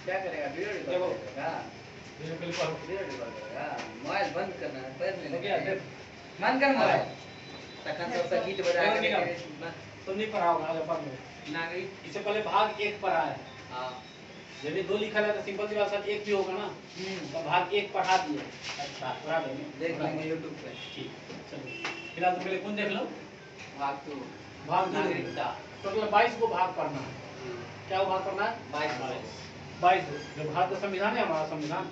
क्या करेगा? Video record करेगा। वीडियो रिकॉर्ड करेगा। मोबाइल बंद करना है, पैर नहीं लगेगा। बंद कर मोबाइल। तखन तो सब गीत बजा के तुम नहीं पढ़ाओगे आगे पढ़ लो। नागरिक इससे पहले भाग 1 पढ़ा है। हाँ यदि 2 लिखा है तो सिंपल सी बात 1 भी होगा ना। तो भाग 1 पढ़ा दिए। अच्छा पढ़ा देंगे, देख लेंगे YouTube पे। ठीक चलो। फिलहाल तुम पहले कौन देख लो? भाग 2 भाग नागरिकता। टोटल 22 को भाग पढ़ना है। क्या भाग पढ़ना है? 22 जो भारत का संविधान है, हमारा संविधान,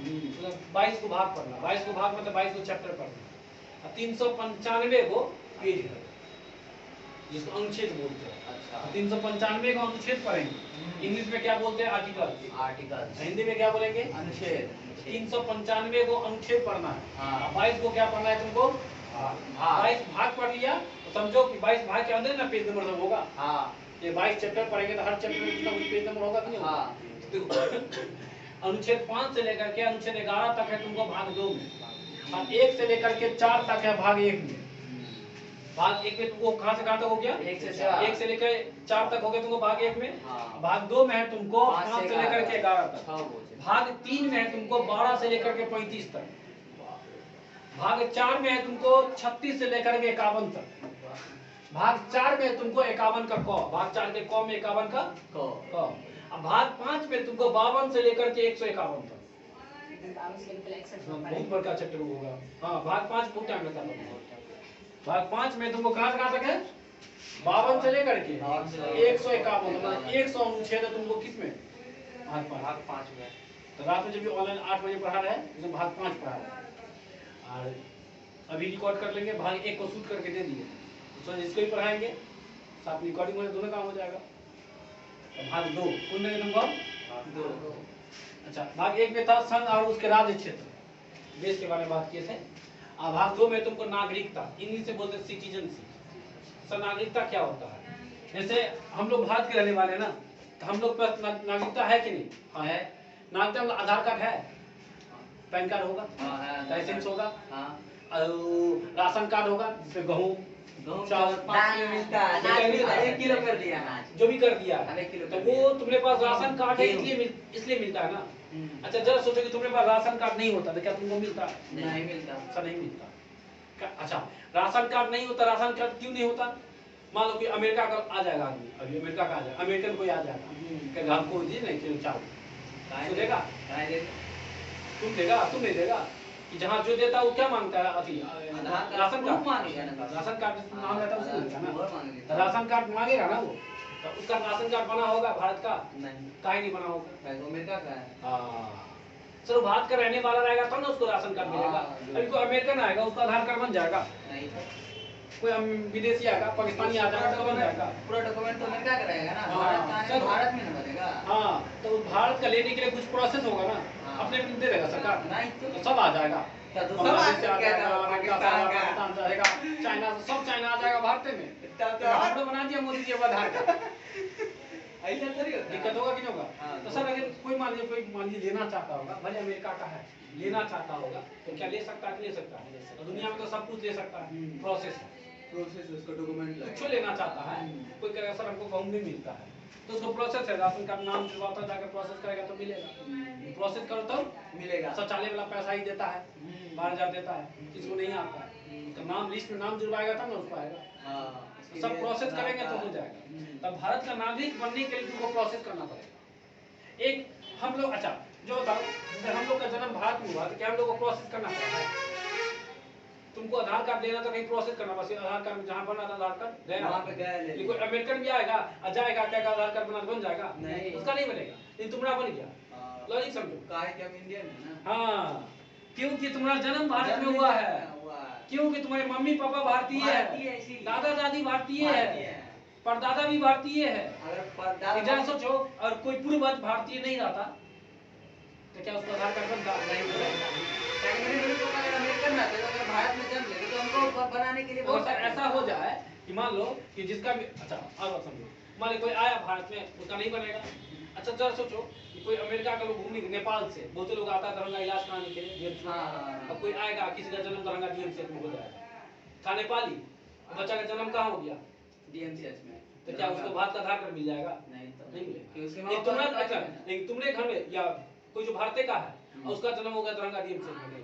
तो 22 को भाग पढ़ना। 22 को भाग मतलब 22 को चैप्टर पढ़ना और 395 को पेज है, जिसको अनुच्छेद बोलते हैं। अच्छा 395 को अनुच्छेद पढ़ेंगे। इंग्लिश में क्या बोलते हैं? आर्टिकल। हिंदी में क्या बोलेंगे? अनुच्छेद। 395 को अनुच्छेद पढ़ना है। हाँ। 22 को क्या पढ़ना है तुमको? भाग। 22 भाग पढ़ लिया तो समझो कि 22 भाग के अंदर ना पेज नंबर सब होगा। हाँ ये 22 चैप्टर पढ़ेंगे तो हर चैप्टर में कुछ पेज नंबर होगा कि नहीं होगा? हाँ। अनुच्छेद 5 से लेकर के अनुच्छेद 11 तक है तुमको भाग 2 में, और 1 से लेकर के 4 तक है भाग 1 में। भाग 1 में तुमको कहां से कहां तक हो गया? 1 से लेकर 4 तक हो गया तुमको भाग 1 में। हाँ। भाग 2 में है तुमको 5 से लेकर के 11 तक। भाग 3 में है तुमको 12 से लेकर के 35 तक। भाग 4 में है तुमको 36 से लेकर के 51 तक। भाग 4 में तुमको 51 का क, भाग 4 के क में 51 का क। अब भाग 5 में तुमको 52 से लेकर के 151 तक। बहुत बड़का चैप्टर होगा। हाँ भाग 5 बहुत टाइम लगता है। भाग 5 में तुमको कहां से कहां तक है? 52 से लेकर के 151, मतलब 100 अनुच्छेद है तुमको किस में? भाग 5 में। तो रात में जब भी ऑनलाइन 8 बजे पढ़ा रहे हैं उसमें भाग 5 पढ़ा रहे हैं, और अभी रिकॉर्ड कर लेंगे। भाग 1 को शूट करके दे दिए तो इसको ही पढ़ाएंगे, साथ रिकॉर्डिंग में दोनों काम हो जाएगा। भाग 2 कौन देंगे तुमको? भाग 2। अच्छा भाग 1 में था संघ और उसके राज्य क्षेत्र, देश के बारे में बात किए थे। और भाग 2 में तुमको नागरिकता, इंग्लिश से बोलते सिटीजनशिप। सर नागरिकता क्या होता है? जैसे हम लोग भारत के रहने वाले हैं ना, तो हम लोग पास नागरिकता है कि नहीं? हाँ है। नागरिकता मतलब आधार कार्ड है, पैन कार्ड होगा, लाइसेंस होगा, राशन कार्ड होगा जिसमें गेहूं चावल 5 किलो मिलता है, 1 किलो कर दिया जो भी कर दिया, तो वो तुम्हारे पास राशन कार्ड है इसलिए मिलता है ना। अच्छा जरा सोचो कि तुम्हारे पास राशन कार्ड नहीं होता तो क्या तुमको मिलता? नहीं मिलता। सर नहीं मिलता। अच्छा राशन कार्ड नहीं होता, राशन कार्ड क्यों नहीं होता? मान लो कि अमेरिका का आ जाएगा आदमी, अभी अमेरिका का आ जाएगा, अमेरिकन कोई आ जाएगा क्या घर को दिए नहीं किलो चावल देगा? तुम देगा? तुम नहीं देगा कि जहाँ जो देता है वो क्या मांगता है? अभी राशन कार्ड मांगेगा ना, राशन कार्ड नाम रहता है उसको देगा ना, राशन कार्ड मांगेगा ना वो। तो उसका राशन कार्ड बना होगा भारत का? नहीं। काहे नहीं बना होगा? अमेरिका का है। हाँ चलो भारत का रहने वाला रहेगा तब ना उसको राशन कार्ड मिलेगा। अभी कोई अमेरिकन आएगा उसका आधार कार्ड बन जाएगा? नहीं। कोई विदेशी आएगा, पाकिस्तानी आ जाएगा तो बन जाएगा? पूरा डॉक्यूमेंट तो अमेरिका का रहेगा ना, भारत में ना बनेगा। हाँ तो भारत का लेने के लिए कुछ प्रोसेस होगा ना, अपने दे देगा सरकार, तो सब आ जाएगा। चाइना सब चाइना आ जाएगा भारत में, तो बना दिया मोदी जी आधार कार्ड। दिक्कत होगा कि नहीं होगा? तो सर अगर कोई मान लीजिए लेना चाहता होगा, भले अमेरिका का है, लेना चाहता होगा तो क्या ले सकता है कि ले सकता है? तो दुनिया में तो सब कुछ ले सकता है, प्रोसेस उसका डॉक्यूमेंट कुछ लेना चाहता है, कोई कहेगा सर हमको गेहूं नहीं मिलता है, तो उसको प्रोसेस है, राशन कार्ड नाम जुड़वाता जाकर प्रोसेस करेगा तो मिलेगा। प्रोसेस करो तब मिलेगा। शौचालय वाला पैसा ही देता है, 12,000 देता है, किसको नहीं आता है, तो नाम लिस्ट में नाम जुड़वाएगा तब ना उसको आएगा। सब प्रोसेस करेंगे तो हो जाएगा। तब भारत का नागरिक बनने के लिए तुमको प्रोसेस करना पड़ेगा। एक हम लोग, अच्छा जो बताओ, जैसे हम लोग का जन्म भारत में हुआ तो क्या हम लोग को प्रोसेस करना पड़ता है? तुमको आधार कार्ड लेना तो कहीं प्रोसेस करना, बस आधार कार्ड जहाँ बना था आधार कार्ड गया, वहाँ पे गया। कोई अमेरिकन भी आएगा और जाएगा क्या आधार कार्ड बना बन जाएगा? नहीं, उसका नहीं बनेगा, लेकिन तुम्हारा बन गया। लॉजिक समझो, काहे कि हम इंडियन है ना। हाँ क्योंकि तुम्हारा जन्म भारत में हुआ है, क्योंकि तुम्हारे मम्मी पापा भारतीय है, दादा दादी भारतीय है, परदादा भी भारतीय है। जरा सोचो और कोई पूर्वज भारतीय नहीं रहता तो क्या उसका आधार कार्ड बनता? अमेरिकन रहते तो अगर भारत में जन्म लेते तो हमको बनाने के लिए बहुत ऐसा हो जाए कि मान लो कि जिसका भी, अच्छा और समझो, मान लो कोई आया भारत में उसका नहीं बनेगा। अच्छा जरा सोचो कि कोई अमेरिका का लोग घूमने, नेपाल से बहुत लोग आता है दरभंगा इलाज कराने के लिए, अब कोई आएगा किसी का जन्म दरभंगा डीएमसीएच में हो जाएगा, था नेपाली, बच्चा का जन्म कहाँ हो गया? डीएमसीएच में, तो क्या उसको भारत का आधार कार्ड मिल जाएगा? नहीं तो नहीं कि मिलेगा। उसके एक तुम्हारा अच्छा एक तुमने घर में या कोई जो भारतीय का है और उसका जन्म हो गया तिरंगा डीएम से नहीं,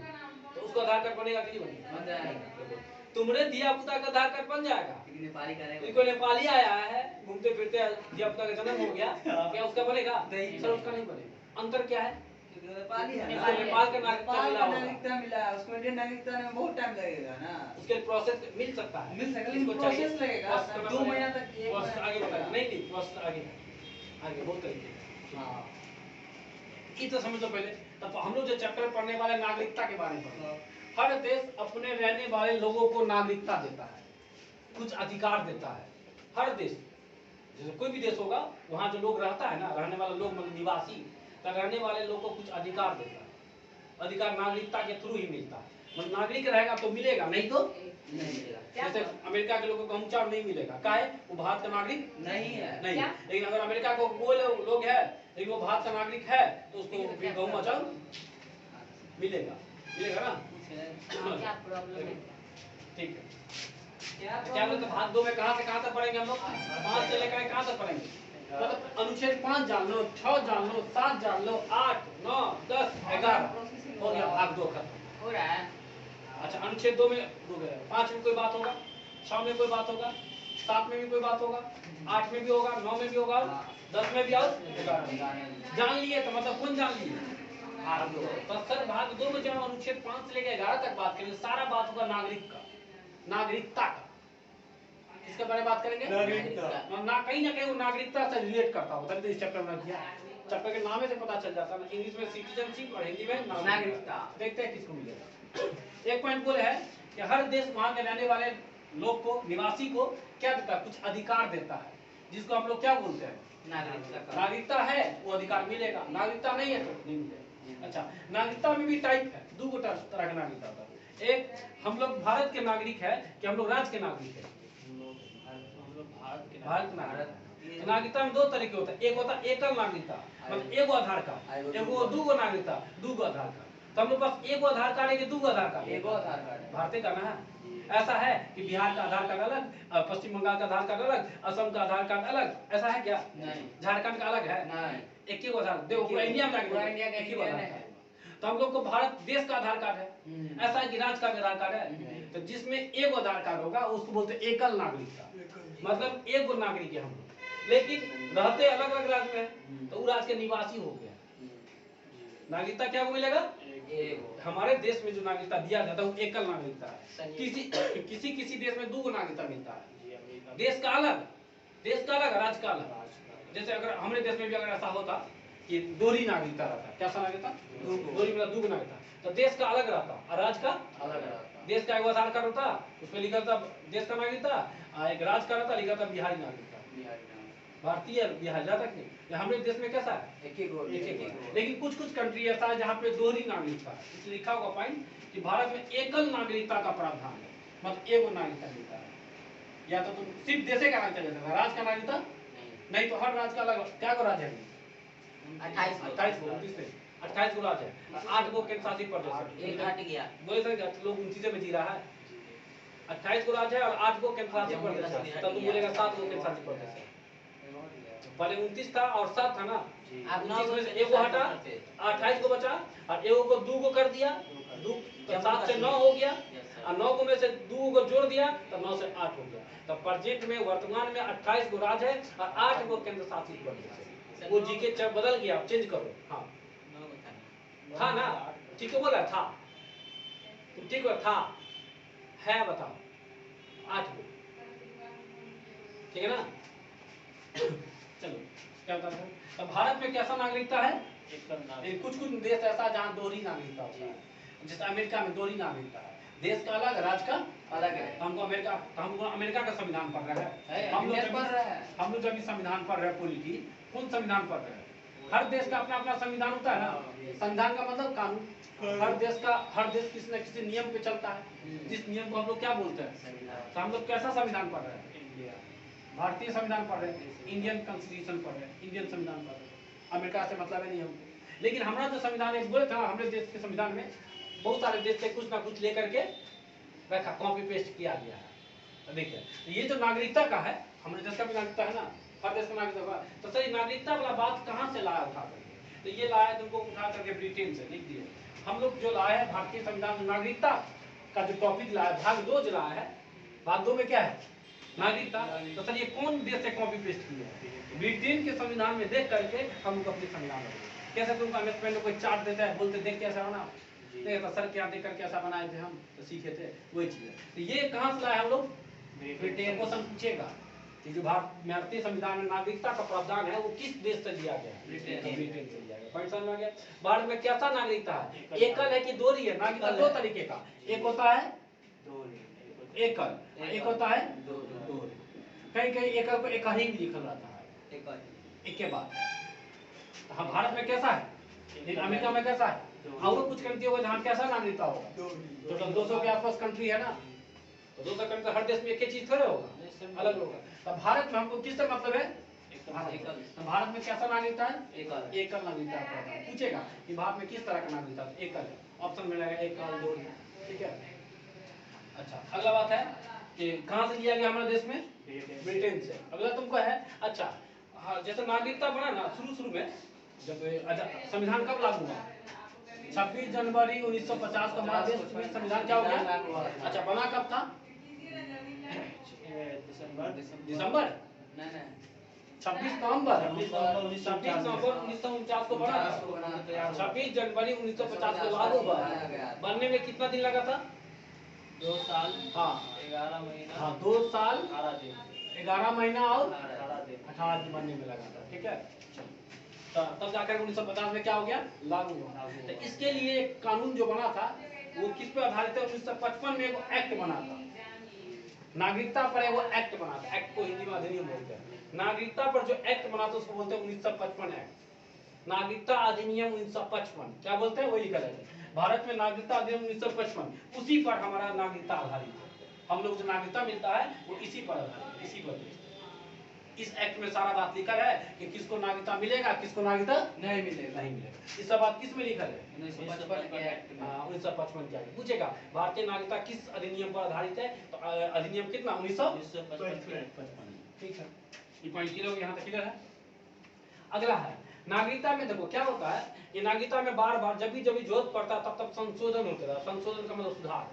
तो उसका आधार कार्ड बनेगा कि नहीं बनेगा? बन जाएगा। तुमने दिया पुता का आधार कार्ड बन जाएगा। लेकिन नेपाली करेगा, कोई नेपाली आया है घूमते फिरते दिया पुता का जन्म हो गया, क्या उसका बनेगा? सर उसका नहीं बनेगा। अंतर क्या है? क्योंकि नेपाली है ना, नेपाल का नागरिकता मिला होगा। नागरिकता मिला है उसको, इंडियन नागरिकता में बहुत टाइम लगेगा ना। उसके प्रोसेस मिल सकता है, मिल सकता है, लेकिन प्रोसेस लगेगा 2 महीना तक, 1 प्रोसेस महीना आगे तक बताइए। लगेगा। नहीं प्रोसेस आगे बहुत तरीके। हाँ ये तो समझो पहले। तब हम लोग जो चैप्टर पढ़ने वाले नागरिकता के बारे में पढ़ रहे हैं। हर देश अपने रहने वाले लोगों को नागरिकता देता है, कुछ अधिकार देता है। हर देश, जैसे कोई भी देश होगा वहाँ जो लोग रहता है ना, रहने वाले लोग मतलब निवासी, तो रहने वाले लोग को कुछ अधिकार देता है। अधिकार नागरिकता के थ्रू ही मिलता है। मतलब नागरिक रहेगा तो मिलेगा, नहीं तो नहीं मिलेगा। जैसे अमेरिका के लोगों को हम चार नहीं मिलेगा, काहे? वो भारत का नागरिक नहीं है। नहीं। लेकिन अगर अमेरिका को कोई लोग है लेकिन वो भारत का नागरिक है तो उसको भी गहूम अचार मिलेगा, मिलेगा ना? क्या प्रॉब्लम है? ठीक है। क्या बोलते भाग 2 में कहाँ से कहाँ तक पढ़ेंगे हम लोग? 5 से लेकर कहाँ तक पढ़ेंगे? मतलब अनुच्छेद 5 जान लो, 6 जान लो, 7 जान लो, 8, 9, 10, 11 हो गया भाग 2 खत्म। हो रहा है। अच्छा अनुच्छेद 2 में हो गया। 5 में कोई बात होगा, 6 में कोई बात होगा, 7 में भी कोई बात होगा, 8 में भी होगा, 9 में भी होगा, 10 में भी और 11 में। जान लिए तो मतलब कौन जान लिए? भाग 2। तो सर भाग 2 में जब अनुच्छेद 5 से लेकर 11 तक बात करेंगे, सारा बात होगा नागरिक का, नागरिकता का। इसके बारे में बात करेंगे नागरिकता। ना कहीं वो नागरिकता से रिलेट करता होता है। इस चैप्टर में दिया चैप्टर के नाम से पता चल जाता है ना। इंग्लिश में सिटीजनशिप और हिंदी में नागरिकता। देखते हैं किसको मिलेगा। एक पॉइंट बोले है कि हर देश वहां के रहने वाले लोग को, निवासी को क्या देता है? कुछ अधिकार देता है, जिसको हम लोग क्या बोलते हैं? नागरिकता। नागरिकता है वो अधिकार मिलेगा, नागरिकता नहीं है तो नहीं मिलेगा। अच्छा नागरिकता में भी टाइप है, 2 तरह का नागरिकता होता है। एक हम लोग भारत के नागरिक है कि हम लोग राज्य के नागरिक है? भारत के नागरिक। तो नागरिकता में 2 तरीके होता है। एक होता है एकल नागरिकता, मतलब एगो आधार कार्ड, एगो 2 नागरिकता, 2 आधार कार्ड। तो हम लोग पास एगो आधार कार्ड है कि 2 आधार कार्ड? एगो आधार कार्ड है। भारतीय का ना है। ऐसा है कि बिहार का आधार कार्ड अलग, पश्चिम बंगाल का आधार कार्ड अलग, असम का आधार कार्ड अलग, ऐसा है क्या? नहीं। झारखंड का अलग है? नहीं। एक ही आधार, देखो पूरा इंडिया में पूरा इंडिया का एक ही इंडियन आधार है। कार्ड। तो हम लोग को भारत देश का आधार कार्ड है, ऐसा है कि राज्य का भी आधार कार्ड है। तो जिसमें एक आधार कार्ड होगा उसको बोलते हैं एकल नागरिकता, मतलब एक नागरिक है हम लोग, लेकिन रहते अलग अलग राज्य में, तो वो राज्य के निवासी हो गया। नागरिकता क्या मिलेगा? हमारे देश में जो नागरिकता दिया जाता है वो एकल नागरिकता है। किसी देश में 2 नागरिकता मिलता है, देश का अलग, राज्य का अलग। जैसे अगर हमारे देश में भी अगर ऐसा होता कि दोहरी नागरिकता रहता, क्या नागरिकता? दोहरी मतलब 2 नागरिकता, तो देश का अलग रहता और राज्य का अलग रहता। देश का एक आधार कार्ड होता, उसमें लिखा था देश का नागरिकता, एक राज्य का रहता, लिखा था बिहारी नागरिकता। भारतीय बिहार ज्यादा नहीं। हमारे देश में कैसा है? एक एक। लेकिन कुछ कंट्री ऐसा है जहाँ पे दोहरी नागरिकता है। इसलिए लिखा होगा पॉइंट कि भारत में एकल नागरिकता का प्रावधान है, मतलब एगो नागरिकता मिलता है। या तो तुम सिर्फ देश का नागरिकता ले सकते, राज्य का नागरिकता नहीं। तो हर राज्य का अलग, क्या को राज्य है? 28 गो राज्य है, 8 गो केंद्र शासित प्रदेश। एक घट गया। बोले सर लोग 29 में जी रहा है। 28 गो राज्य है और 8 गो केंद्र शासित प्रदेश है, तब तुम बोलेगा 7 गो केंद्र शासित प्रदेश है। पहले 29 था और 7 था ना, 29 में से एगो हटा, 28 को बचा और एगो को 2 को कर दिया, 7 से 9 हो गया और 9 को में से 2 को जोड़ दिया तो 9 से 8 हो गया। तो प्रेजेंट में वर्तमान में 28 गो राज्य है और 8 गो केंद्र शासित प्रदेश है। वो जी के बदल गया, चेंज करो। हाँ था ना, ठीक है बोला था, ठीक है बताओ 8 गो, ठीक है ना? चलो क्या बता रहा हूँ। अब भारत में कैसा नागरिकता है? कुछ देश ऐसा जहाँ दोहरी नागरिकता होता है, जैसे अमेरिका में दोहरी नागरिकता है, देश का अलग, राज्य का अलग है। हमको अमेरिका का संविधान पढ़ रहा है। हम लोग जब संविधान पढ़ रहे हैं पॉलिटी, कौन संविधान पढ़ रहे हैं? हर देश का अपना अपना संविधान होता है ना। संविधान का मतलब कानून। हर देश किसी न किसी नियम पे चलता है, जिस नियम को हम लोग क्या बोलते हैं। तो हम लोग कैसा संविधान पढ़ रहे हैं? भारतीय संविधान पढ़ रहे हैं, इंडियन कॉन्स्टिट्यूशन पढ़ रहे हैं, इंडियन संविधान पढ़ रहे हैं। अमेरिका से मतलब है नहीं हमको। लेकिन हमारा जो संविधान है, बोले था हमारे देश के संविधान में बहुत सारे देश से कुछ ना कुछ लेकर के रखा, कॉपी पेस्ट किया गया है। देखिए ये जो नागरिकता का है, हमारे देश का भी नागरिकता है ना, हर देश का नागरिक होगा। तो सर नागरिकता वाला बात कहाँ से लाया उठा करके? तो ये लाया तुमको उठा करके ब्रिटेन से, लिख दिए। हम लोग जो लाए हैं भारतीय संविधान में नागरिकता का जो टॉपिक लाया, भाग 2 जो लाया है, भाग 2 में क्या है? नागरिकता। तो सर ये कौन देश से कॉपी पेस्ट किया है? ब्रिटेन के संविधान में देख करके हम लोग अपने संविधान में कैसे तुमको अमेंडमेंट में कोई चार्ट देता है, बोलते देख कैसा बना, नहीं तो सर क्या देख करके ऐसा बनाए थे, हम तो सीखे थे वही चीज है। तो ये कहाँ से लाए हम लोग? ब्रिटेन। क्वेश्चन पूछेगा कि जो भारतीय संविधान में नागरिकता का प्रावधान है वो किस देश से लिया गया है? ब्रिटेन से लिया गया। पॉइंट समझ में आ गया? भारत में कैसा नागरिकता है? एकल है कि दोहरी है? नागरिकता 2 तरीके का, एक होता है एकल, एक होता है दोहरी। कहीं कहीं एकल को एक ही लिखा रहता है, एक के बाद। हाँ, भारत में कैसा है? अमेरिका में कैसा है? और कुछ कंट्री होगा जहाँ कैसा नागरिकता होगा? टोटल 200 के आसपास कंट्री है ना, तो 200 कंट्री हर देश में एक ही चीज थोड़े होगा, अलग होगा। तो भारत में हमको किससे मतलब है? भारत में कैसा नागरिकता है? एकल नागरिकता है। पूछेगा कि भारत में किस तरह का नागरिकता है? एकल। ऑप्शन मिलेगा एकल, दो, ठीक है। अच्छा, अगला बात है कि कहाँ से लिया गया हमारे देश में? ब्रिटेन से। अगला तुमको है, अच्छा हाँ, जैसे नागरिकता बना ना शुरू में, जब संविधान कब लागू हुआ? 26 जनवरी 1950 को हमारा देश में संविधान क्या हो गया? अच्छा, बना कब था? दिसंबर 26 नवंबर 1949 को बना था। 26 जनवरी 1950 को लागू हुआ। बनने में कितना दिन लगा था? 2 साल। हाँ, 11 महीना। हाँ, 2 साल 18 दिन। 11 महीना और 18 दिन बनने में लगा था, ठीक है। तब जाकर 1950 में क्या हो गया? लागू हुआ। तो इसके लिए एक कानून जो बना था वो किस पे आधारित है? 1955 में वो एक्ट बना था, नागरिकता पर वो एक्ट बना था। एक्ट को हिंदी में अधिनियम बोलते हैं। नागरिकता पर जो एक्ट बना था उसको बोलते हैं 1955 एक्ट, नागरिकता अधिनियम 1955। क्या बोलते हैं? वही लिखा है भारत में नागरिकता अधिनियम 1955। उसी पर हमारा नागरिकता आधारित है। हम लोग जो नागरिकता मिलता है वो इसी पर आधारित, इसी पर। इस एक्ट में सारा बात लिखा है कि किसको नागरिकता मिलेगा, किसको नागरिकता नहीं मिलेगा। इस सब बात किस में लिखा है? 1955 के एक्ट में। 1955 के एक्ट। पूछेगा भारतीय नागरिकता किस अधिनियम पर आधारित है? तो अधिनियम कितना? 1955। ठीक है, ये पॉइंट क्लियर हो गया, यहाँ तक क्लियर है। अगला है नागरिकता में। देखो क्या होता है, ये नागरिकता में बार बार जब भी जरूरत पड़ता है तब संशोधन होता है। संशोधन का मतलब सुधार।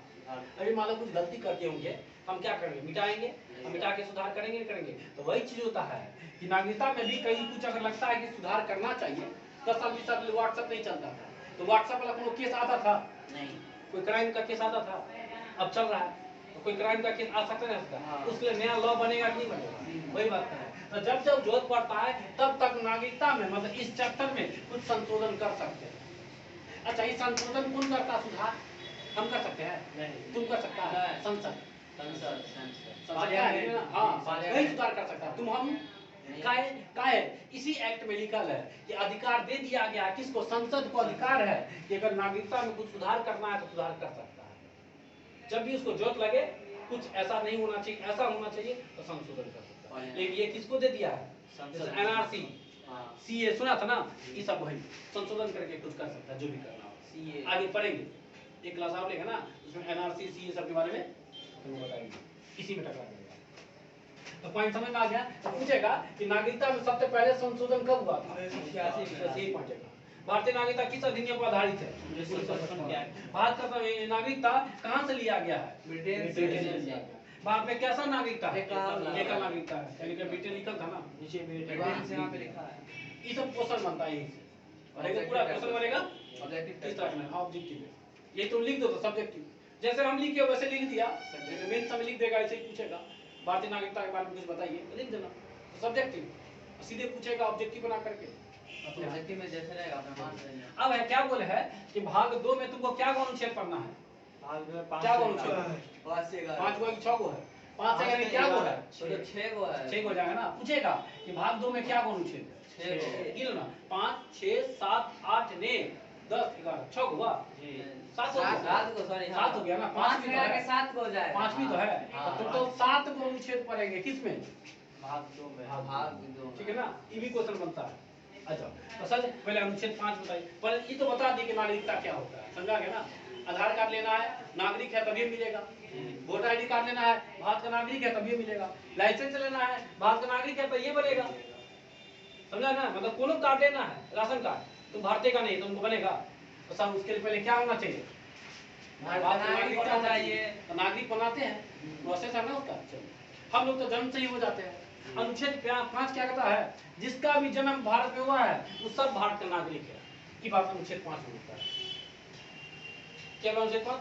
अभी मान लो कुछ गलती करते होंगे, हम क्या करेंगे? मिटाएंगे, हम मिटा के सुधार करेंगे, नहीं करेंगे? तो वही चीज होता है कि नागरिकता में भी कहीं कुछ अगर लगता है कि सुधार करना चाहिए। 10 साल 20 साल व्हाट्सएप नहीं चलता था, तो व्हाट्सएप वाला कोई केस आता था नहीं, कोई क्राइम का केस आता था। अब चल रहा है तो कोई क्राइम का केस आ सकता है, उसके लिए नया लॉ बनेगा कि नहीं बनेगा? वही बात है। तो जब जब जरूरत पड़ता है तब तक नागरिकता में, मतलब इस चैप्टर में कुछ संशोधन कर सकते हैं। अच्छा, ये संशोधन कौन करता? सुधार हम कर सकते हैं? नहीं। तुम कर सकता है? संसद वही सुधार कर सकता है। तुम हम काहे इसी एक्ट में लिखा है कि अधिकार दे दिया गया है किसको? संसद को अधिकार है कि अगर नागरिकता में कुछ सुधार करना है तो सुधार कर सकता है। जब भी उसको जरूरत लगे, कुछ ऐसा नहीं होना चाहिए, ऐसा होना चाहिए, तो संशोधन कर सकता है। लेकिन ये किसको दे दिया है? एनआरसी, सीए सुना था ना, ये सब वही संशोधन करके कुछ कर सकता है, जो भी करना हो। सीए आगे पढ़ेंगे, एक क्लास आप लेगा ना, उसमें एनआरसी सीए सब के बारे में तुमको बताएंगे, इसी में टकरा जाएगा। तो पॉइंट समझ में आ गया? तो पूछेगा कि नागरिकता में सबसे पहले संशोधन कब हुआ था? 1986 में। भारतीय नागरिकता किस अधिनियम पर आधारित है? 1955। भारत का नागरिकता कहाँ से लिया गया है? ब्रिटेन से लिया गया। भारत में कैसा नागरिकता है? एकल नागरिकता है। यानी कि ब्रिटेन लिखा था ना नीचे, ब्रिटेन से यहाँ पे लिखा है। ये सब क्वेश्चन बनता है, यहीं से और पूरा क्वेश्चन बनेगा ऑब्जेक्टिव। ये तो लिख दो तो सब्जेक्टिव, जैसे हम लिखे वैसे लिख दिया, जैसे मेन समय लिख देगा ऐसे ही पूछेगा भारतीय नागरिकता के बारे में कुछ बताइए, लिख देना सब्जेक्टिव, सीधे पूछेगा ऑब्जेक्टिव बना करके। ऑब्जेक्टिव में जैसे रहेगा अपना मान लेंगे। अब है क्या बोले है कि भाग 2 में तुमको क्या अनुच्छेद पढ़ना है? भाग 2 में क्या अनुच्छेद? 5 से 11। 5 को 6 को है, 5 से यानी क्या को है? 6 को है। 6 को जाएगा ना। पूछेगा कि भाग 2 में क्या अनुच्छेद है? 6 गिनो ना, 5 6 7 8 9 10 11 6 हुआ जी, 7 को सॉरी 7 हो गया ना। 5 में आके 7 को हो जाएगा। 5 भी तो है, तो टोटल 7 को अनुच्छेद पड़ेंगे किसमें? भाग 2 में। भाग 2 ठीक है ना, ये भी क्वेश्चन बनता है। अच्छा, तो सर पहले अनुच्छेद 5 बताइए, पर ये तो बता दी कि नागरिकता क्या होता है, समझा गया ना? आधार कार्ड लेना है, नागरिक है तभी मिलेगा। वोटर आईडी कार्ड लेना है, भारत का नागरिक है तब ये मिलेगा। लाइसेंस लेना है, भारत का नागरिक है तो ये बनेगा। समझा ना? मतलब कोनो कार्ड लेना है, राशन कार्ड, तुम भारतीय का नहीं तुमको बनेगा, तो सब उसके लिए पहले क्या होना चाहिए? भारत का नागरिक होना चाहिए। तो नागरिक बनाते हैं, प्रोसेस है ना उसका। हम लोग तो जन्म से ही हो जाते हैं। अनुच्छेद 5 क्या कहता है? जिसका भी जन्म भारत में हुआ है वो सब भारत का नागरिक है। की बात अनुच्छेद 5 में होता है। क्या अनुच्छेद 5?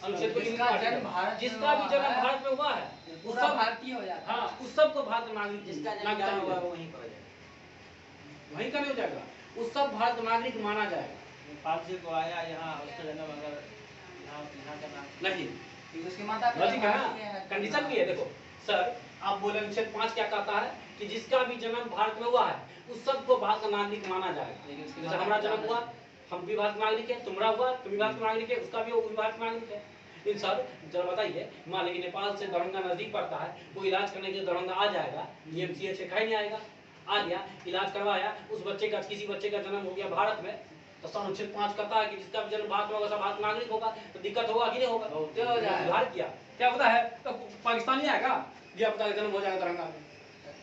अनुच्छेद को जिसका जन्म भारत में जिसका भी जन्म भारत में हुआ है वो वो सब सब भारतीय हो जाता है। हाँ, उस सब को भारत का नागरिक, जिसका जन्म नागरिकता जहाँ हुआ मिलेगा। वो वहीं पर हो जाएगा। वहीं का नहीं हो जाएगा, उस सब भारत का नागरिक माना जाएगा। नेपाल से को आया यहाँ, उसका जन्म अगर यहाँ का नाम नहीं, क्योंकि उसके माता पिता लॉजिक है भारतीय ना, हैं। कंडीशन भी है। देखो सर, आप बोले अनुच्छेद 5 क्या कहता है कि जिसका भी जन्म भारत में हुआ है उस सबको भारत का नागरिक माना जाएगा। लेकिन उसके जैसे माता हमारा पिता जन्म हुआ, हम भी भारत का नागरिक है, तुम्हारा हुआ तुम भी भारत का नागरिक है, उसका भी वो भी भारत का नागरिक है। इन सर जरा बताइए, मान लीजिए नेपाल से दरभंगा नजदीक पड़ता है, वो इलाज करने के लिए दरभंगा आ जाएगा, DMCH से कहीं नहीं आएगा, आ गया इलाज करवाया, उस बच्चे का किसी बच्चे का जन्म हो गया भारत में, तो अनुच्छेद 5 कहता है कि जिसका भी जन्म भारत में होगा सब भारत नागरिक होगा। तो दिक्कत होगा कि नहीं होगा? हो जाएगा। सुधार किया, क्या पता है तो पाकिस्तानी आएगा, दिया पता जन्म हो जाएगा दरभंगा में,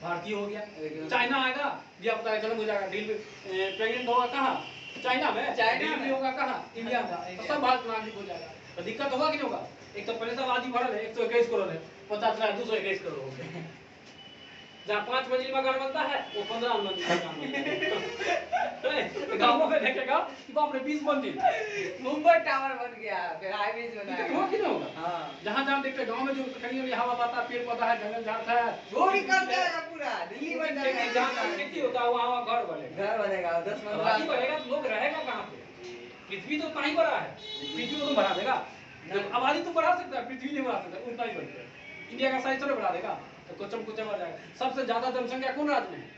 भारतीय हो गया। चाइना आएगा, दिया पता जन्म हो जाएगा, प्रेग्नेंट होगा कहाँ? चाइना में। डिलीवरी होगा कहाँ? इंडिया में। तो सब भारत नागरिक हो जाएगा। तो दिक्कत होगा कि नहीं होगा? एक तो पहले सब आदमी भरल है, 121 करोड़ है, 221 करोड़ हो गए। जहाँ 5 मंजिल मकान बनता है वो 15 मंजिल मकान बनता है। गाँवों में देखेगा कि बाप रे 20 मंजिल मुंबई टावर बन गया, फिर हाईवे बना दिक्कत होगा कि नहीं होगा? हाँ। जहाँ देखते गाँव में जो कहीं हवा पाता है, पेड़ पौधा है, जंगल झाड़ है, वो भी कर देगा पूरा, दिल्ली बन खेती जहाँ खेती होता है वहाँ घर बनेगा, घर बनेगा 10 आबादी मंजिला बढ़ेगा तो लोग रहेगा कहाँ पे? पृथ्वी तो कहीं बड़ा है, पृथ्वी को तुम बढ़ा देगा? आबादी तो बढ़ा सकता है, पृथ्वी नहीं बढ़ा सकता, उतना ही बढ़ेगा। इंडिया का साइज थोड़ा बढ़ा देगा तो कुचम कुचम आ जाएगा। सबसे ज्यादा जनसंख्या कौन राज्य में है?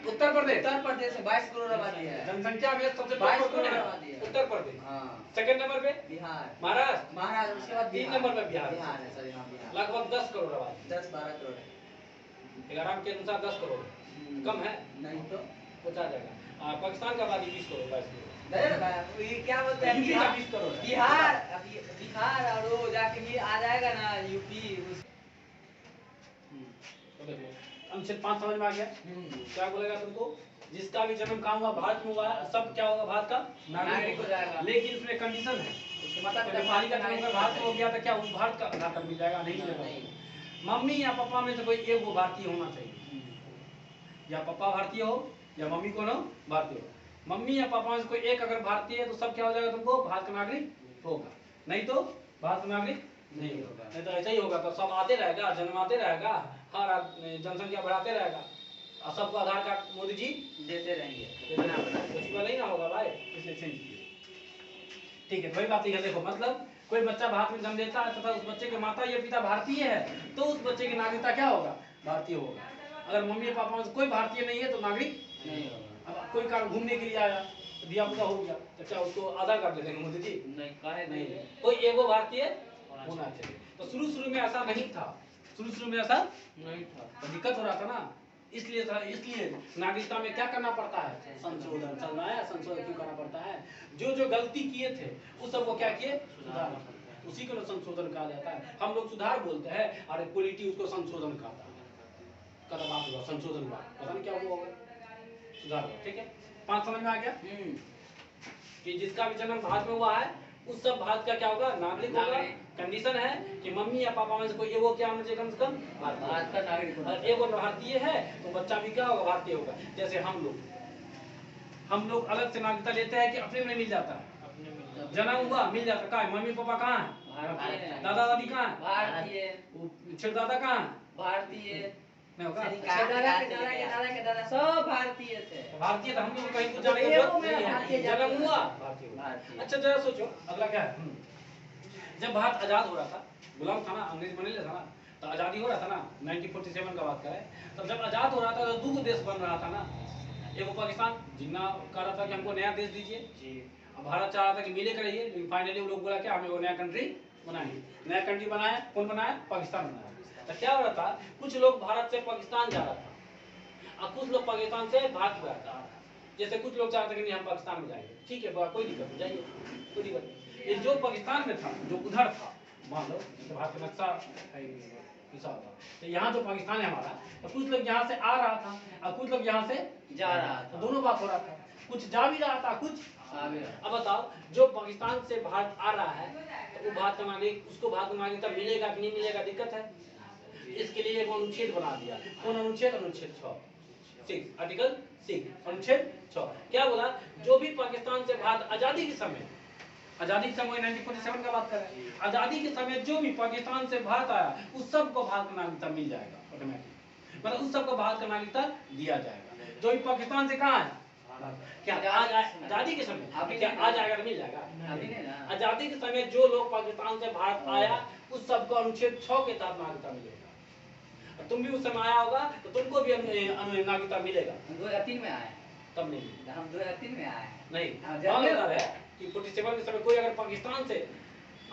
उत्तर प्रदेश। उत्तर प्रदेश में 22 करोड़ आबादी है। जनसंख्या में सबसे 22 कौन करोड़ है? आबादी है। उत्तर प्रदेश। हाँ। सेकंड नंबर पे बिहार, महाराष्ट्र, महाराष्ट्र, उसके बाद 3 नंबर पे बिहार। बिहार है, सॉरी हाँ बिहार। लगभग 10 करोड़ आबादी, 10-12 करोड़ है। 11 के अनुसार 10 करोड़ कम है, नहीं तो पहुंचा जाएगा। पाकिस्तान का आबादी 20 करोड़ 22 करोड़। ये क्या बोलते हैं? यूपी का 20 करोड़ है। बिहार, अभी बिहार और वो जाके भी आ जाएगा ना यूपी। तो देखो अनुच्छेद 5 समझ में आ गया? क्या बोलेगा तुमको? जिसका भी जन्म कहाँ हुआ, भारत में हुआ है, सब क्या होगा? भारत का नागरिक हो जाएगा। लेकिन इसमें कंडीशन है, उसके माता पिता नेपाली का जन्म अगर भारत में हो गया तो क्या उस भारत का आधार कार्ड मिल जाएगा? नहीं मिलेगा। मम्मी या पापा में से कोई एक वो भारतीय होना चाहिए, या पापा भारतीय हो या मम्मी कौन हो? भारतीय हो। मम्मी या पापा में से कोई एक अगर भारतीय है तो सब क्या हो जाएगा? तुमको भारत का नागरिक होगा, नहीं तो भारत का नागरिक नहीं होगा। नहीं तो ऐसा ही होगा, तो सब आते रहेगा, जन्माते रहेगा, हर जनसंख्या बढ़ाते रहेगा और सबको आधार कार्ड मोदी जी देते रहेंगे। कुछ नहीं ना होगा भाई, इसलिए चेंज किया। ठीक है, वही बात है। देखो मतलब कोई बच्चा भारत में जन्म लेता है तथा उस बच्चे के माता या पिता भारतीय है तो उस बच्चे की नागरिकता क्या होगा? भारतीय होगा। अगर मम्मी पापा में कोई भारतीय नहीं है तो नागरिक नहीं होगा। अब कोई कारण घूमने के लिए आया तो दिया पूरा हो गया तो क्या उसको आधार कार्ड दे देंगे मोदी जी? नहीं, काहे नहीं, नहीं? कोई एगो भारतीय होना चाहिए। तो शुरू में ऐसा नहीं था, शुरू में ऐसा नहीं था, तो दिक्कत हो रहा था ना। इसलिए नागरिकता में क्या करना पड़ता है? संशोधन। चल रहा है, संशोधन क्यों करना पड़ता है? जो गलती किए थे उस सबको क्या किए? सुधार। उसी को संशोधन कहा जाता है। हम लोग सुधार बोलते हैं और पॉलिटी उसको संशोधन कहता है। कदा बात हुआ, संशोधन हुआ, पता नहीं क्या हुआ होगा, सुधार हुआ। ठीक है, 5 समझ में आ गया कि जिसका भी जन्म भारत में हुआ है उस सब भारत का क्या होगा? नागरिक होगा। कंडीशन है कि मम्मी या पापा में से कोई एगो क्या होना चाहिए? कम से कम भारत का नागरिक होना और एगो भारतीय है तो बच्चा भी क्या होगा? भारतीय होगा। जैसे हम लोग अलग से नागरिकता लेते हैं कि अपने में मिल जाता है? जन्म हुआ मिल जाता है। कहाँ है? मम्मी पापा कहाँ है? दादा दादी कहाँ है? भारतीय, छेड़ दादा कहाँ है? भारतीय नहीं होगा? दादा के दादा सब भारतीय थे। भारतीय तो हम लोग कहीं कुछ जाने की जरूरत नहीं है। जन्म हुआ भारतीय हुआ। भारतीय। अच्छा जरा सोचो अगला क्या है? जब भारत आजाद हो रहा था, गुलाम था ना, अंग्रेज बने था ना, तो आजादी हो रहा था ना, 1947 का बात करें, तब जब आजाद हो रहा था तो 2 देश बन रहा था ना। एगो पाकिस्तान जिन्ना कह रहा था कि हमको नया देश दीजिए, अब भारत चाह रहा था कि मिले करिए, लेकिन फाइनली वो लोग बोला क्या हमें वो नया कंट्री बनाएंगे। नया कंट्री बनाया, कौन बनाया? पाकिस्तान बनाया। तो क्या हो रहा था, कुछ लोग भारत से पाकिस्तान जा रहा था और कुछ लोग पाकिस्तान से भारत जा रहा था। जैसे कुछ लोग चाहते कि नहीं हम पाकिस्तान में जाएंगे, ठीक है कोई दिक्कत नहीं, जाइए, कोई दिक्कत नहीं। ये जो पाकिस्तान में था, जो उधर था, मान लो जैसे भारत का नक्शा है ऐसा होता, तो यहाँ जो पाकिस्तान है हमारा, तो कुछ लोग यहाँ से आ रहा था और कुछ लोग यहाँ से जा रहा तो था, दोनों बात हो रहा था, कुछ जा भी रहा था कुछ। आ भी रहा। अब बताओ जो पाकिस्तान से भारत आ रहा है तो वो भारत का नागरिक, उसको भारत का नागरिकता मिलेगा कि नहीं मिलेगा, दिक्कत है। इसके लिए एक अनुच्छेद बना दिया, कौन अनुच्छेद? अनुच्छेद 6 आर्टिकल 6 अनुच्छेद 6 क्या बोला? जो भी पाकिस्तान से भारत आजादी के समय, आजादी के समय 1947 का बात कर रहे हैं, आजादी के समय जो भी पाकिस्तान से भारत आया उस सबको भारत का नागरिकता मिल जाएगा ऑटोमेटिक, मतलब उस सबको भारत का नागरिकता दिया जाएगा। जो भी पाकिस्तान से कहाँ है, क्या आज आजादी के समय अभी क्या नहीं, आ जाएगा तो मिल जाएगा? अभी नहीं ना। आजादी के समय जो लोग पाकिस्तान से भारत आया उस सबको अनुच्छेद 6 के तहत नागरिकता मिलेगा। तुम भी उस समय आया होगा तो तुमको भी नागरिकता मिलेगा। हम 2003 में आए, तब नहीं, हम 2003 में आए हैं। नहीं हाँ, मान लेता है कि 47 के समय कोई अगर पाकिस्तान से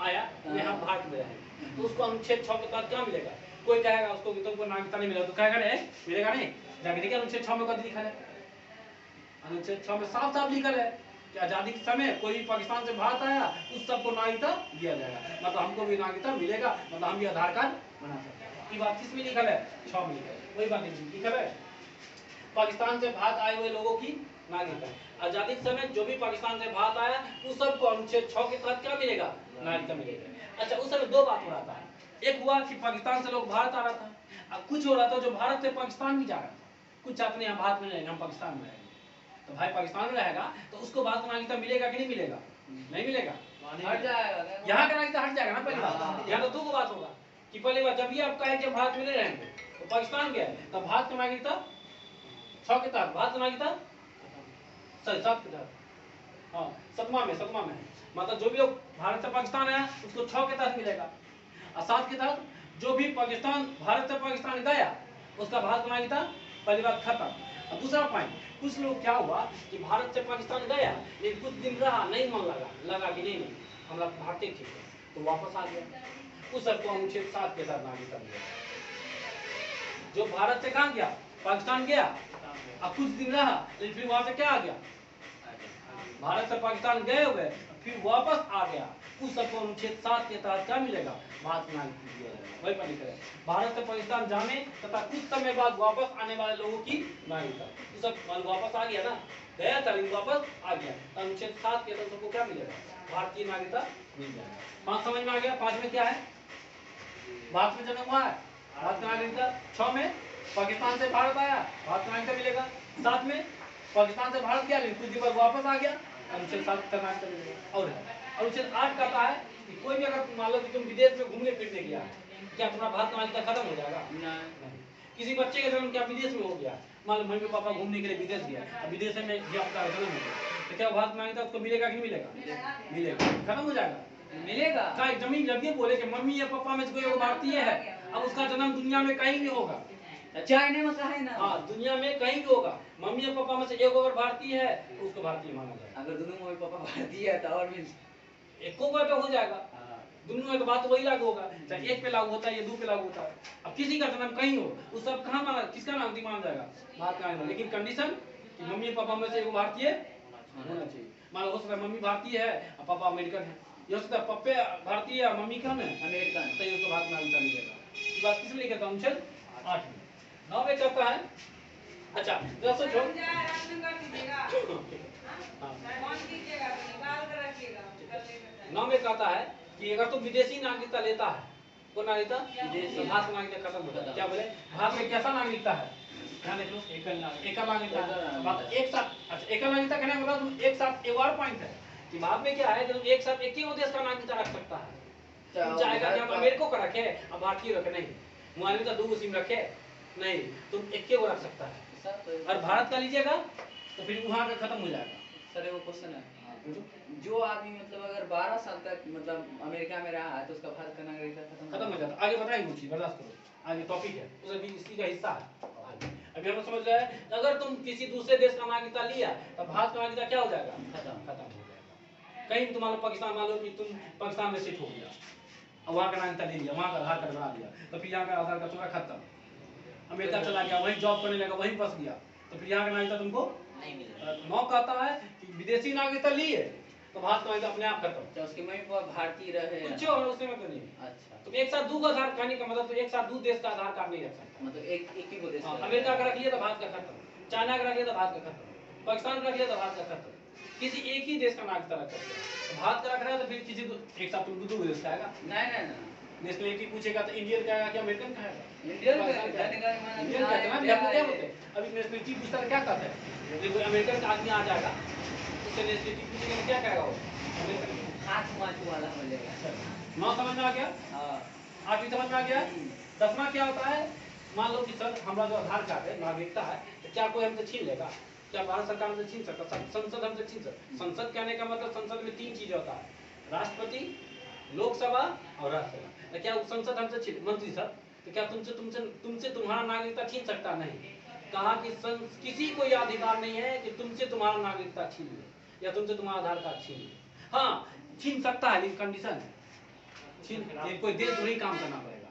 आया तो यहाँ भारत में रहे तो उसको अनुच्छेद 6 के तहत क्या मिलेगा? कोई कहेगा उसको कि तुमको नागरिकता नहीं मिलेगा, तो कहेगा नहीं मिलेगा नहीं, जाके देखिए अनुच्छेद 6 में कद लिखा है, अनुच्छेद 6 में साफ साफ लिखा है कि आजादी के समय कोई भी पाकिस्तान से भारत आया उस सबको नागरिकता दिया जाएगा, मतलब हमको भी नागरिकता मिलेगा, मतलब हम भी आधार कार्ड बना सकते हैं। ये बात किस में लिखा है? 6 में लिखा है, वही बात लिखा है पाकिस्तान से भारत आए हुए लोगों की नागरिकता। आजादी के समय जो भी पाकिस्तान से भारत आया उस सबको अनुच्छेद 6 के तहत क्या मिलेगा? नागरिकता मिलेगा। अच्छा उस समय दो बात हो रहा था, एक हुआ कि पाकिस्तान से लोग भारत आ रहा था, और कुछ हो रहा था जो भारत से पाकिस्तान भी जा रहा था, कुछ चाहते हैं भारत में रहेंगे, हम पाकिस्तान में रहेंगे, तो भाई पाकिस्तान में रहेगा तो उसको भारत का नागरिकता मिलेगा कि नहीं मिलेगा? नहीं मिलेगा, हट जाएगा, यहाँ का नागरिकता हट जाएगा ना पहली बात। हाँ। यहाँ तो दो बात होगा कि पहली बात जब भी आप कहे कि भारत में नहीं रहेंगे तो पाकिस्तान गए तो भारत का नागरिकता 6 के तहत, भारत का नागरिकता सही 7 के तहत, हाँ 7वां में मतलब जो भी लोग भारत से पाकिस्तान आया उसको 6 के तहत मिलेगा, और 7 के तहत जो भी पाकिस्तान भारत से पाकिस्तान गया उसका भारत का नागरिकता पहली बात खत्म। और दूसरा पॉइंट, कुछ लोग क्या हुआ कि भारत से पाकिस्तान गया लेकिन कुछ दिन रहा, नहीं मन लगा कि नहीं हमारा भारतीय ठीक है तो वापस आ गया, उस सबको अनुच्छेद 7 के तहत नागरिकता मिलेगा। जो भारत से कहाँ गया? पाकिस्तान गया, अब कुछ दिन रहा लेकिन फिर वहां से क्या आ गया? भारत से पाकिस्तान गए हुए फिर वापस आ गया, उस सबको अनुच्छेद 7 के तहत क्या मिलेगा? भारत का नागरिकता दिया जाएगा। वही पर लिखा है भारत से पाकिस्तान जाने तथा कुछ समय बाद वापस आने वाले लोगों की नागरिकता, तो सब वापस आ गया ना, गया था लेकिन वापस आ गया, तो अनुच्छेद 7 के तहत सबको क्या मिलेगा? भारतीय नागरिकता मिल जाएगा। 5 समझ में आ गया? 5 में क्या है? भारत में जन्म हुआ है, भारत का नागरिकता। 6 में पाकिस्तान से भारत आया, भारत का नागरिकता मिलेगा। 7 में पाकिस्तान से भारत गया लेकिन कुछ दिन बाद वापस आ गया, अनुच्छेद 7 का नागरिकता मिलेगा। और अनुच्छेद 8 कहता है कि कोई भी अगर मान लो कि तुम विदेश में घूमने फिरने गया, क्या तुम्हारा भारत का नागरिकता खत्म हो जाएगा? नहीं। किसी बच्चे का जन्म क्या विदेश में हो गया, मान लो मम्मी पापा घूमने के लिए विदेश गया, अब विदेश में भी आपका जन्म हो गया, तो क्या भारत का नागरिकता उसको मिलेगा कि नहीं मिलेगा? मिलेगा, खत्म हो जाएगा, मिलेगा। क्या जमीन जब ये बोले कि मम्मी या पापा में से कोई भारतीय है, अब उसका जन्म दुनिया में कहीं भी होगा, चाइना में कहा है ना, हाँ दुनिया में कहीं भी होगा, मम्मी या पापा में से एक अगर भारतीय है तो उसको भारतीय माना जाएगा। अगर दोनों मम्मी पापा भारतीय है तो और भी एक को पे हो जाएगा, दोनों में तो बात वही लागू होगा, चाहे एक पे लागू होता है या 2 पे लागू होता है। अब किसी का जन्म कहीं हो उस सब कहाँ माना, किसका नाम माना जाएगा? भारत का, लेकिन कंडीशन कि मम्मी पापा में से एक भारतीय होना चाहिए। मान लो हो सकता है मम्मी भारतीय है और पापा अमेरिकन है, ये हो सकता है पप्पे भारतीय है मम्मी कहाँ है? अमेरिकन, तो उसको भारत नागरिकता मिलेगा। ये बात किस लिए कहता हूँ? अनुच्छेद 8 में। 9 में कहता है, अच्छा जरा सोचो, नौ में कहता है कि अगर तुम विदेशी नागरिकता लेता है, कौन नागरिकता? विदेशी, भारत नागरिकता खत्म हो जाता है। क्या बोले? भारत में कैसा नागरिकता है? ध्यान देख लो, एकल नागरिकता है। बात एक साथ, अच्छा एकल नागरिकता कहने का मतलब तुम एक साथ एक और पॉइंट है कि भारत में क्या है कि तुम एक साथ एक ही देश का नागरिकता रख सकता है। तुम चाहेगा कि हम अमेरिका का रखे और भारतीय रखे, नहीं, मोबाइल में तो 2 सिम रखे, नहीं, तुम एक को रख सकता है। और भारत का लीजिएगा तो फिर वहाँ का खत्म हो जाएगा। सर वो क्वेश्चन है, जो आदमी मतलब अगर 12 साल तक मतलब अमेरिका में रहा है तो उसका भारत का नागरिकता खत्म हो जाता है। आगे बताइए कुछ चीज, बर्दाश्त करो, आगे टॉपिक है उसे भी इसी का हिस्सा है। अभी हम समझ रहे हैं अगर तुम किसी दूसरे देश का नागरिकता लिया तो भारत का नागरिकता क्या हो जाएगा? खत्म हो जाएगा। कहीं भी तुम्हारा पाकिस्तान, मान लो कि तुम पाकिस्तान में शिफ्ट हो गया और वहाँ का नागरिकता ले लिया, वहाँ का आधार कार्ड बना लिया, तो फिर यहाँ का आधार कार्ड तुम्हारा खत्म। अमेरिका चला गया, वहीं जॉब करने लगा, वहीं फंस गया, तो फिर यहाँ का नागरिकता तुमको नहीं मिलेगा। 9 कहता है कि विदेशी नागरिकता लिए तो भारत का नागरिकता अपने आप खत्म। तो उसके मम्मी पापा भारतीय रहे। कुछ और उसमें तो नहीं। अच्छा, तुम एक साथ दो आधार कहने का मतलब तो एक साथ दो देश का आधार कार्ड नहीं रख सकते। मतलब एक ही को देश का। अमेरिका का रख लिया तो भारत का खत्म, चाइना का रख लिया तो भारत का खत्म, पाकिस्तान का रख लिया तो भारत का खत्म, किसी एक ही देश का नागरिकता रख सकते हैं। तो भारत का रख रहा है तो फिर किसी एक साथ तुम दो देश का आएगा। नहीं नेशनलिटी पूछेगा तो इंडियन का आएगा कि अमेरिकन का आएगा? इंडियन इंडियन का कहते हैं ना, क्या बोलते हैं? अभी नेशनलिटी पूछता है क्या कहते हैं? यदि कोई अमेरिकन का आदमी आ जाएगा उससे नेशनलिटी पूछेगा तो क्या कहेगा वो? अमेरिकन। हाथ माचू वाला हो जाएगा। 9 समझ में आ गया? हाँ, 8वीं समझ में आ गया? 10वां क्या होता है? मान लो कि सर हमारा जो आधार कार्ड है, नागरिकता है, तो क्या कोई हमसे छीन लेगा? क्या भारत सरकार हमसे छीन सकता? संसद हमसे छीन सकता? संसद कहने का मतलब संसद में 3 चीजें होता है, राष्ट्रपति, लोकसभा और राज्यसभा। तो क्या संसद हमसे छीन, मंत्री सर, तो क्या तुमसे तुम्हारा नागरिकता छीन सकता? नहीं। कहा कि किसी को यह अधिकार नहीं है कि तुमसे तुम्हारा नागरिकता छीन ले या तुमसे तुम्हारा आधार कार्ड छीन ले। हाँ, छीन सकता है, लेकिन कंडीशन है। छीन कोई देशद्रोही काम करना पड़ेगा।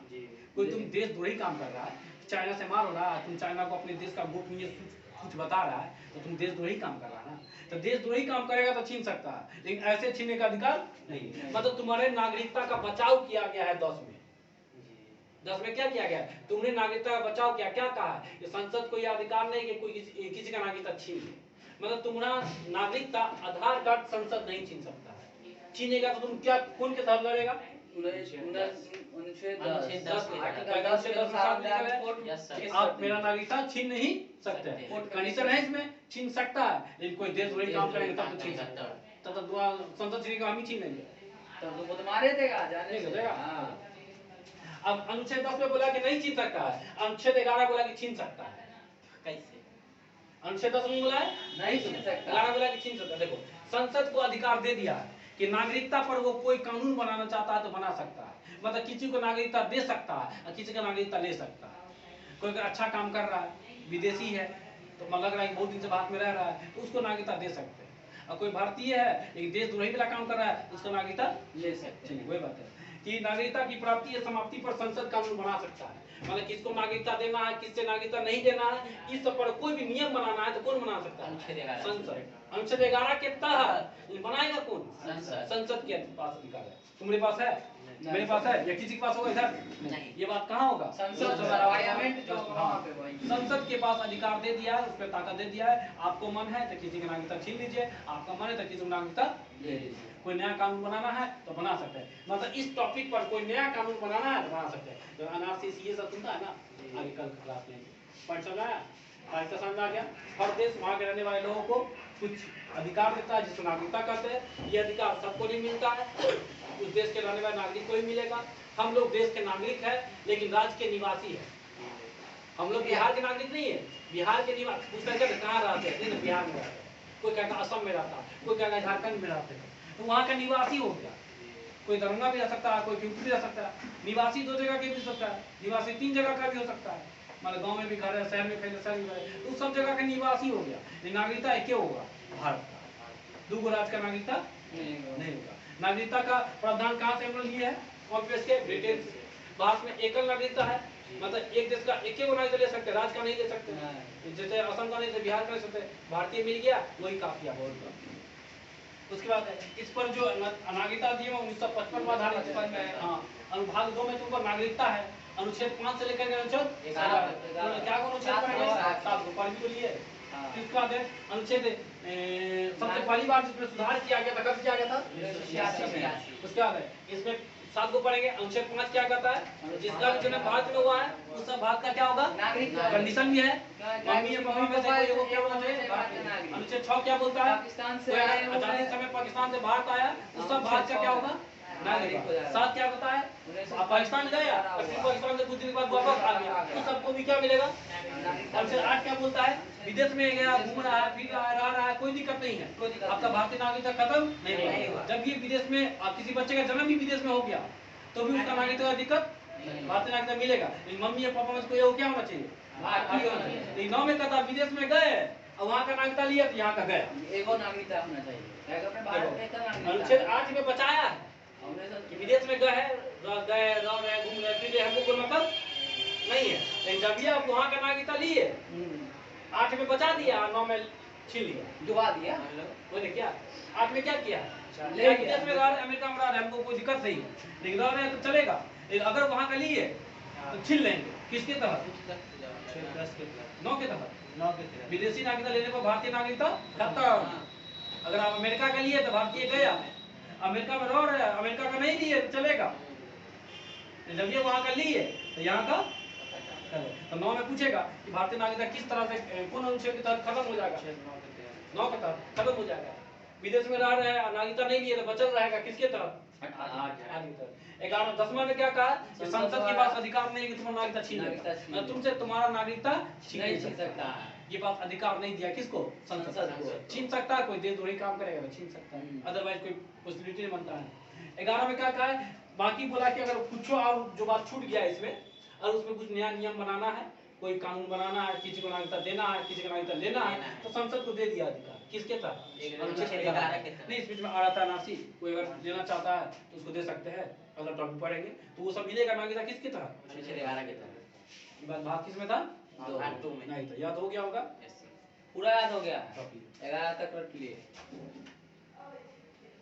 कोई तुम देशद्रोही काम कर रहा है, चाइना से मार हो रहा है, तुम चाइना को अपने देश का गोपनीय कुछ बता रहा है, तो तुम देशद्रोही काम कर रहा है ना। तो देशद्रोही काम करेगा तो छीन सकता है, लेकिन ऐसे छीनने का अधिकार नहीं। मतलब तुम्हारे नागरिकता का बचाव किया गया है 10 में क्या किया गया? तुमने नागरिकता का बचाव किया। क्या कहा है कि संसद को यह अधिकार नहीं कि कोई किसी का नागरिकता छीन ले। मतलब तुम्हारा नागरिकता आधार कार्ड संसद नहीं छीन सकता है। छीनेगा तो तुम क्या कौन के तहत लड़ेगा? आप मेरा नागरिकता छीन नहीं सकते। कंडीशन है इसमें, छीन सकता है, लेकिन कोई देशद्रोही काम करेंगे तब तो छीन सकता है। तब तो संसद छीनेगा, हम ही छीन लेंगे। तब तो वो तो मारे देगा, जाने देगा। हाँ। अब अनुच्छेद 10 में बोला कि नहीं छीन सकता है, अनुच्छेद 11 बोला कि छीन सकता है। कैसे? अनुच्छेद 10 में बोला है नहीं छीन सकता, 11 बोला कि छीन सकता है। देखो, संसद को अधिकार दे दिया है कि नागरिकता पर वो कोई कानून बनाना चाहता है तो बना सकता है। मतलब किसी को नागरिकता दे सकता है और किसी का नागरिकता ले सकता है। कोई अगर अच्छा काम कर रहा है, विदेशी है, तो लग रहा है बहुत दिन से भारत में रह रहा है, तो उसको नागरिकता दे सकते हैं। और कोई भारतीय है लेकिन देशद्रोही वाला काम कर रहा है, उसको नागरिकता ले सकते हैं। वही बात है कि नागरिकता की प्राप्ति या समाप्ति पर संसद कानून बना सकता है। मतलब किसको नागरिकता देना है, किससे नागरिकता नहीं देना है, इस सब पर कोई भी नियम बनाना है तो कौन बना सकता है? संसद। अनुच्छेद 11 के तहत बनाएगा कौन? संसद के पास अधिकार है। तुम्हारे पास है, मेरे पास है, या किसी के पास होगा इधर? नहीं। ये बात कहाँ होगा? संसद पार्लियामेंट जो वहाँ पे वही। संसद के पास अधिकार दे दिया है, उस पर ताकत दे दिया है। आपको मन है तो किसी का नागरिकता छीन लीजिए, आपका मन है तो किसी को नागरिकता ले लीजिए। कोई नया कानून बनाना है तो बना सकते हैं। मतलब इस टॉपिक पर कोई नया कानून बनाना है तो बना सकते हैं। जो एनआरसी ये सब सुनता है ना, आगे कल क्लास में पढ़ चल रहा है, आज का समझ आ गया। हर देश वहाँ के रहने वाले लोगों को कुछ अधिकार देता है जिसको नागरिकता कहते हैं। ये अधिकार सबको नहीं मिलता है, उस देश के रहने वाले नागरिक को ही मिलेगा। हम लोग देश के नागरिक है लेकिन राज्य के निवासी है। हम लोग बिहार के नागरिक नहीं है, बिहार के निवासी। पूछता है कहाँ रहते हैं? बिहार में रहते हैं। कोई कहता असम में रहता है, कोई कहता झारखंड में रहते हैं, तो वहाँ का निवासी हो गया। कोई दरभंगा भी रह सकता है, कोई यूपी भी रह सकता है। निवासी 2 जगह के भी हो सकता है, निवासी 3 जगह का भी हो सकता है। मतलब गांव में भी घर है, शहर में कहीं शहर में है, तो सब जगह का निवासी हो गया। नागरिकता एक होगा भारत का, 2 राज्य का नागरिकता नहीं होगा। नागरिकता का प्रावधान कहाँ से हम लोग लिए है? कॉन्फ्रेंस के ब्रिटेन से। भारत में एकल नागरिकता है, मतलब एक देश का एक ही नागरिकता ले सकते, राज्य का नहीं ले सकते। जैसे असम का नहीं थे, बिहार का ले सकते, भारतीय मिल गया वही काफी है। उसके बाद इस पर जो नागरिकता दी है 1955 आधारित है। हाँ, अनुभाग 2 में तुमको नागरिकता है। अनुच्छेद 5 से लेकर अनुच्छेद 11 क्या अनुच्छेद पढ़ेंगे? 7 को पढ़ भी तो लिए। इसके बाद अनुच्छेद सबसे पहली बार जिसमें सुधार किया गया था, कब किया गया था? 86 में। उसके बाद इसमें 7 को पढ़ेंगे। अनुच्छेद 5 क्या कहता है? जिसका भी जन्म भारत में हुआ है उस सब भारत का क्या होगा? कंडीशन भी है, मम्मी या पापा में से कोई को क्या होना चाहिए? अनुच्छेद 6 क्या बोलता है? पाकिस्तान से आजादी के समय पाकिस्तान से भारत आया उस सब भारत का क्या होगा? नागरिक। 7 क्या होता है? आप पाकिस्तान गया और फिर पाकिस्तान से कुछ दिन बाद वापस आ गया तो सबको भी क्या मिलेगा? अनुच्छेद 8 क्या बोलता है? विदेश में गया, घूम रहा है, फिर रह रहा है, कोई दिक्कत नहीं है, आपका भारतीय नागरिकता खत्म नहीं हुआ। जब ये विदेश में किसी बच्चे का जन्म भी विदेश में हो गया तो भी उसका नागरिकता दिक्कत भारतीय नागरिकता मिलेगा। लेकिन मम्मी या पापा में कोई क्या होना चाहिए? भारतीय होना चाहिए। लेकिन 9 में कहता विदेश में गए और वहाँ का नागरिकता लिया तो यहाँ का गया, एगो नागरिकता होना चाहिए। अनुच्छेद 8 में बचाया है कि विदेश में गए रह रहे घूम रहे फिर हमको कोई मतलब नहीं है। लेकिन जब ये आप वहाँ का नागरिकता लिए 8 में बचा दिया, 9 में छीन लिया, डुबा दिया बोले क्या आपने क्या किया? ले ले गया। विदेश में रह रहे, अमेरिका में रह रहे, हमको कोई दिक्कत नहीं है, लेकिन रह रहे हैं तो चलेगा। लेकिन अगर वहाँ का लिए तो छीन लेंगे, किसके तहत? 9 के तहत। विदेशी नागरिकता लेने पर भारतीय नागरिकता खत्म। अगर आप अमेरिका का लिए तो भारतीय गया, अमेरिका में रह रहे हैं, अमेरिका का नहीं लिए तो चलेगा। जब ये वहाँ का लिए तो यहाँ का तो 9 में पूछेगा कि भारतीय नागरिकता किस तरह से कौन अनुच्छेद के तहत खत्म हो जाएगा? 9 के तहत खत्म हो जाएगा। विदेश में रह रहे हैं, नागरिकता नहीं लिए तो बचल रहेगा किसके तहत? 8 के तहत। 11 10वां में क्या कहा कि संसद के पास अधिकार नहीं है कि तुम्हारा नागरिकता छीन ले, तुमसे तुम्हारा नागरिकता छीन नहीं सकता है। ये बात अधिकार नहीं दिया किसको? संसद को। छीन सकता है, कोई देशद्रोही काम करेगा तो छीन सकता है, अदरवाइज कोई पॉसिबिलिटी नहीं बनता है। 11 में क्या कहा है? बाकी बोला कि अगर कुछ और जो बात छूट गया इसमें, और उसमें कुछ नया नियम बनाना है, कोई कानून बनाना है, किसी को नागरिकता देना है, किसी को नागरिकता लेना है, तो संसद को दे दिया अधिकार। किसके तहत? अनुच्छेद 11 के तहत। नहीं, इसमें में आ रहा था नासी, कोई अगर लेना चाहता है तो उसको दे सकते हैं, अगर टॉपिक पढ़ेंगे तो वो सब मिलेगा। नागरिकता किसके तहत? अनुच्छेद 11 के तहत। ये बात भाग किस में था? 2 में नहीं था, याद हो गया होगा? पूरा याद हो गया, 11 तक रख लिए।